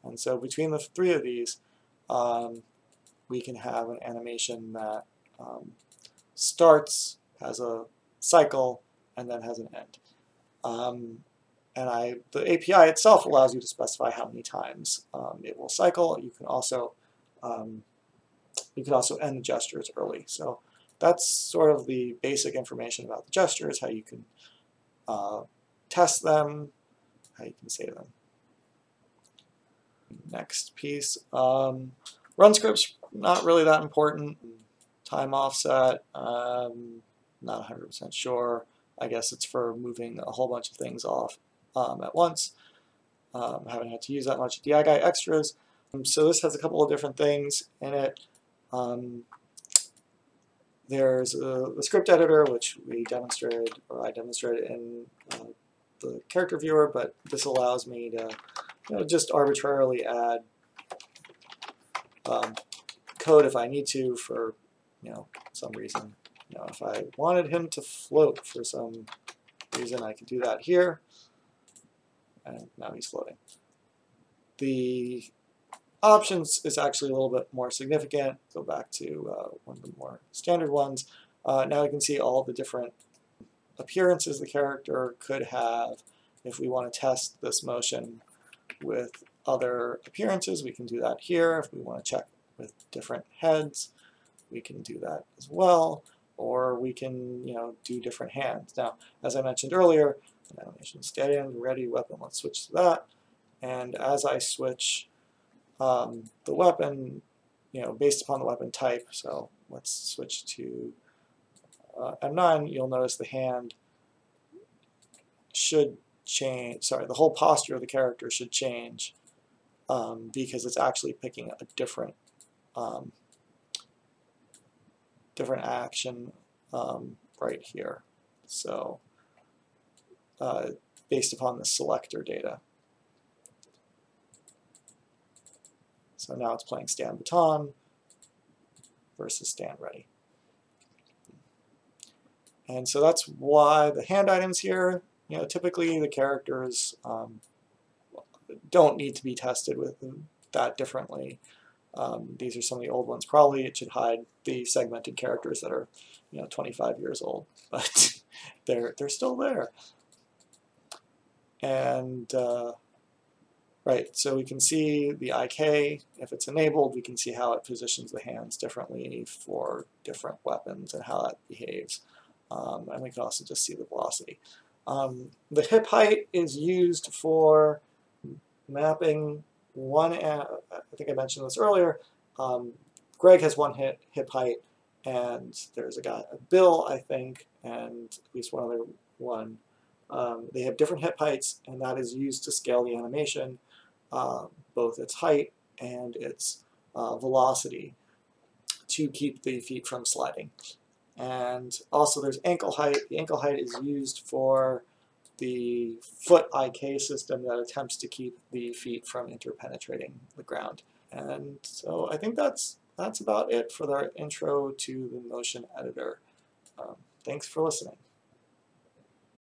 And so between the three of these, we can have an animation that starts, has a cycle, and then has an end. And the API itself allows you to specify how many times it will cycle. You can also end the gestures early. So that's sort of the basic information about the gestures, how you can test them, how you can save them. Next piece, run scripts, not really that important. Time offset, not 100% sure. I guess it's for moving a whole bunch of things off at once. Haven't had to use that much DI guy extras. So this has a couple of different things in it. There's the script editor, which we demonstrated, or I demonstrated in the character viewer, but this allows me to just arbitrarily add code if I need to for some reason. If I wanted him to float for some reason, I could do that here. And now he's floating. The options is actually a little bit more significant. Go back to one of the more standard ones. Now we can see all the different appearances the character could have. If we want to test this motion with other appearances, we can do that here. If we want to check with different heads, we can do that as well. Or we can, do different hands. Now, as I mentioned earlier, animation stand, ready, weapon, let's switch to that. And as I switch the weapon, based upon the weapon type, so let's switch to M9, you'll notice the hand should change, the whole posture of the character should change because it's actually picking a different action right here. So based upon the selector data. So now it's playing stand baton versus stand ready. And so that's why the hand items here, typically the characters don't need to be tested with that differently. These are some of the old ones. Probably it should hide the segmented characters that are 25 years old, but they're still there. And right, so we can see the IK, if it's enabled, we can see how it positions the hands differently for different weapons and how that behaves. And we can also just see the velocity. The hip height is used for mapping one, I think I mentioned this earlier, Greg has one hip height, and there's a guy, Bill, I think, and at least one other one. They have different hip heights, and that is used to scale the animation, both its height and its velocity, to keep the feet from sliding. And also there's ankle height. The ankle height is used for the foot IK system that attempts to keep the feet from interpenetrating the ground. And so I think that's about it for our intro to the motion editor. Thanks for listening.